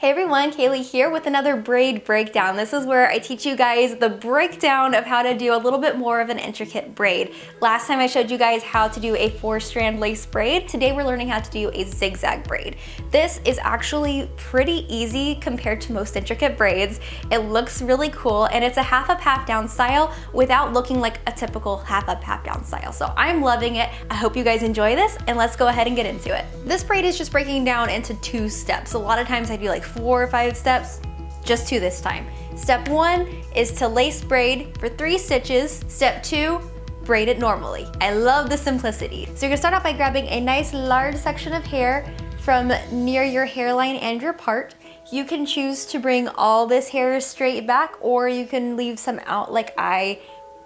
Hey everyone, Kaylee here with another braid breakdown. This is where I teach you guys the breakdown of how to do a little bit more of an intricate braid. Last time I showed you guys how to do a 4-strand lace braid. Today we're learning how to do a zigzag braid. This is actually pretty easy compared to most intricate braids. It looks really cool and it's a half up, half down style without looking like a typical half up, half down style. So I'm loving it. I hope you guys enjoy this and let's go ahead and get into it. This braid is just breaking down into 2 steps. A lot of times I do like 4 or 5 steps, just 2 this time. Step 1 is to lace braid for 3 stitches. Step 2, braid it normally. I love the simplicity. So you're gonna start out by grabbing a nice large section of hair from near your hairline and your part. You can choose to bring all this hair straight back or you can leave some out like I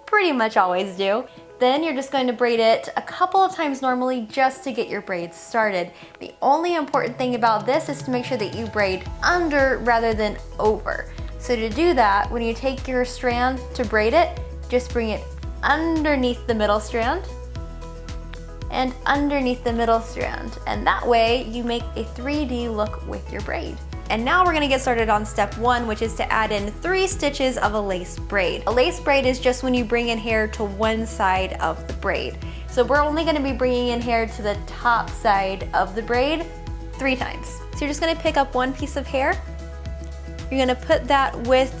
pretty much always do. Then you're just going to braid it a couple of times normally just to get your braids started. The only important thing about this is to make sure that you braid under rather than over. So to do that, when you take your strand to braid it, just bring it underneath the middle strand and underneath the middle strand. And that way you make a 3D look with your braid. And now we're gonna get started on step 1, which is to add in 3 stitches of a lace braid. A lace braid is just when you bring in hair to one side of the braid. So we're only gonna be bringing in hair to the top side of the braid 3 times. So you're just gonna pick up 1 piece of hair. You're gonna put that with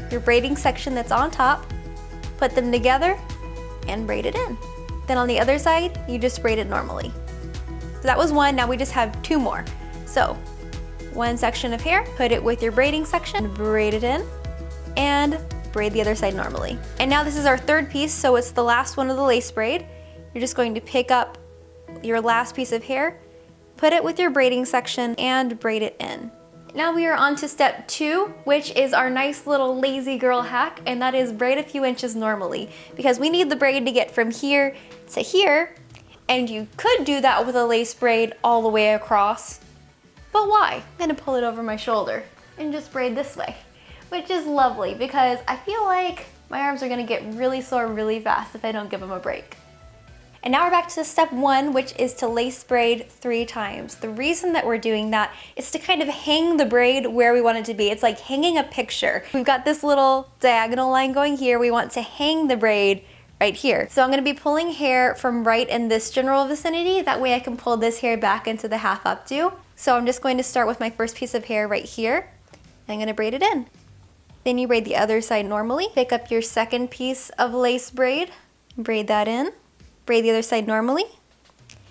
your braiding section that's on top, put them together, and braid it in. Then on the other side, you just braid it normally. So that was 1, now we just have 2 more. So 1 section of hair, put it with your braiding section, braid it in, and braid the other side normally. And now this is our 3rd piece, so it's the last one of the lace braid. You're just going to pick up your last piece of hair, put it with your braiding section, and braid it in. Now we are on to step 2, which is our nice little lazy girl hack, and that is braid a few inches normally, because we need the braid to get from here to here, and you could do that with a lace braid all the way across. But why? I'm gonna pull it over my shoulder and just braid this way, which is lovely because I feel like my arms are gonna get really sore really fast if I don't give them a break. And now we're back to step 1, which is to lace braid 3 times. The reason that we're doing that is to kind of hang the braid where we want it to be. It's like hanging a picture. We've got this little diagonal line going here. We want to hang the braid right here. So I'm gonna be pulling hair from right in this general vicinity. That way I can pull this hair back into the half updo. So I'm just going to start with my first piece of hair right here. And I'm gonna braid it in. Then you braid the other side normally. Pick up your 2nd piece of lace braid, braid that in, braid the other side normally.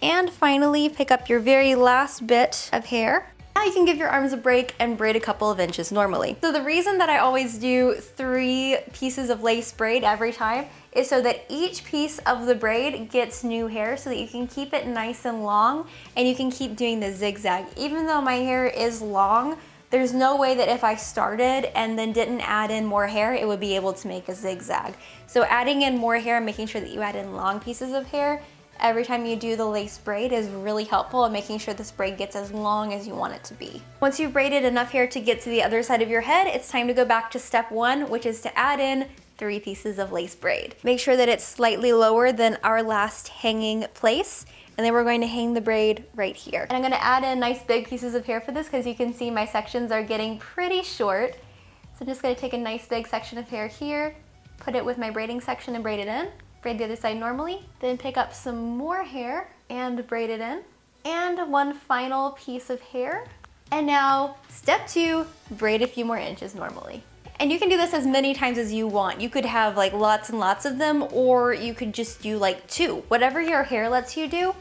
And finally, pick up your very last bit of hair. Now you can give your arms a break and braid a couple of inches normally. So the reason that I always do 3 pieces of lace braid every time is so that each piece of the braid gets new hair so that you can keep it nice and long and you can keep doing the zigzag. Even though my hair is long, there's no way that if I started and then didn't add in more hair, it would be able to make a zigzag. So adding in more hair and making sure that you add in long pieces of hair every time you do the lace braid is really helpful in making sure this braid gets as long as you want it to be. Once you've braided enough hair to get to the other side of your head, it's time to go back to step 1, which is to add in 3 pieces of lace braid. Make sure that it's slightly lower than our last hanging place, and then we're going to hang the braid right here. And I'm gonna add in nice big pieces of hair for this because you can see my sections are getting pretty short. So I'm just gonna take a nice big section of hair here, put it with my braiding section and braid it in. Braid the other side normally, then pick up some more hair and braid it in. And 1 final piece of hair. And now, step 2, braid a few more inches normally. And you can do this as many times as you want. You could have like lots and lots of them, or you could just do like 2. Whatever your hair lets you do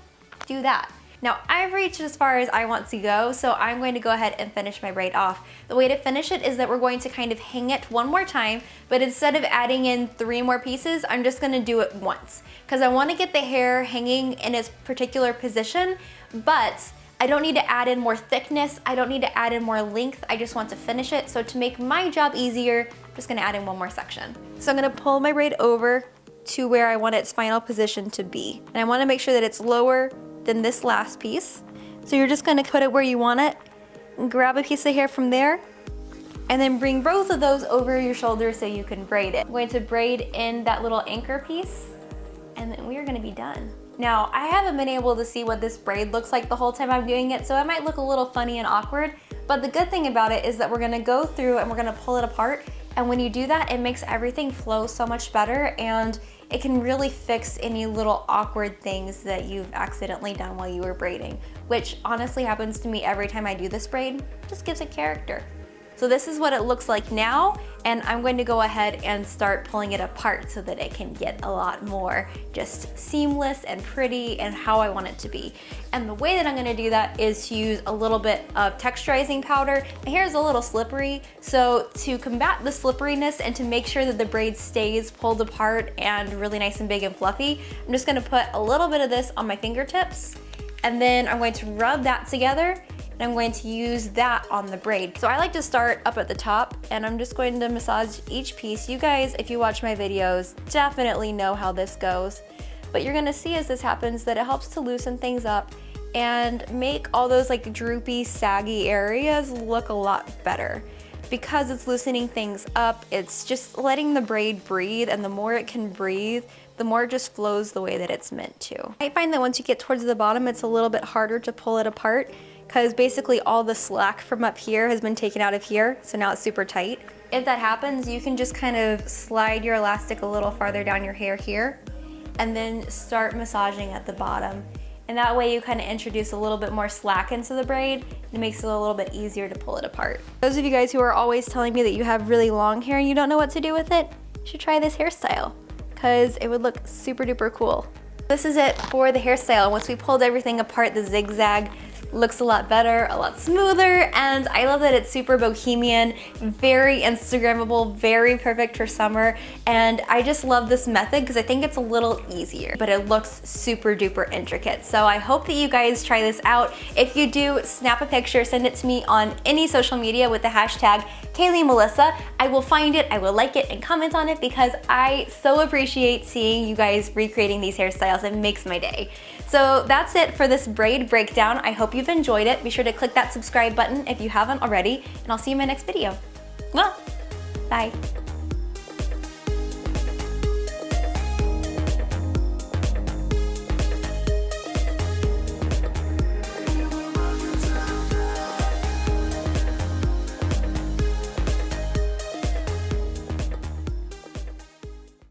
that. Now I've reached as far as I want to go, so I'm going to go ahead and finish my braid off. The way to finish it is that we're going to kind of hang it 1 more time, but instead of adding in 3 more pieces, I'm just gonna do it once. Because I wanna get the hair hanging in its particular position, but I don't need to add in more thickness, I don't need to add in more length, I just want to finish it. So to make my job easier, I'm just gonna add in 1 more section. So I'm gonna pull my braid over to where I want its final position to be. And I wanna make sure that it's lower than this last piece. So you're just gonna put it where you want it, grab a piece of hair from there, and then bring both of those over your shoulder so you can braid it. I'm going to braid in that little anchor piece, and then we are gonna be done. Now, I haven't been able to see what this braid looks like the whole time I'm doing it, so it might look a little funny and awkward, But the good thing about it is that we're gonna go through and we're gonna pull it apart. And when you do that, it makes everything flow so much better, and it can really fix any little awkward things that you've accidentally done while you were braiding, which honestly happens to me every time I do this braid. It just gives it character. So this is what it looks like now, and I'm going to go ahead and start pulling it apart so that it can get a lot more just seamless and pretty and how I want it to be. And the way that I'm gonna do that is to use a little bit of texturizing powder. My hair is a little slippery, so to combat the slipperiness and to make sure that the braid stays pulled apart and really nice and big and fluffy, I'm just gonna put a little bit of this on my fingertips, and then I'm going to rub that together, and I'm going to use that on the braid. So I like to start up at the top, and I'm just going to massage each piece. You guys, if you watch my videos, definitely know how this goes. But you're gonna see as this happens that it helps to loosen things up and make all those like droopy, saggy areas look a lot better. Because it's loosening things up, it's just letting the braid breathe, and the more it can breathe, the more it just flows the way that it's meant to. I find that once you get towards the bottom, it's a little bit harder to pull it apart, because basically all the slack from up here has been taken out of here, so now it's super tight. If that happens, you can just kind of slide your elastic a little farther down your hair here, and then start massaging at the bottom. And that way you kind of introduce a little bit more slack into the braid, and it makes it a little bit easier to pull it apart. Those of you guys who are always telling me that you have really long hair and you don't know what to do with it, you should try this hairstyle, because it would look super duper cool. This is it for the hairstyle. Once we pulled everything apart, the zigzag looks a lot better, a lot smoother, and I love that it's super bohemian, very Instagrammable, very perfect for summer, and I just love this method because I think it's a little easier, but it looks super duper intricate. So I hope that you guys try this out. If you do, snap a picture, send it to me on any social media with the hashtag Kayley Melissa. I will find it, I will like it, and comment on it, because I so appreciate seeing you guys recreating these hairstyles. It makes my day. So that's it for this braid breakdown. I hope you've enjoyed it. Be sure to click that subscribe button if you haven't already, and I'll see you in my next video. Mwah! Bye.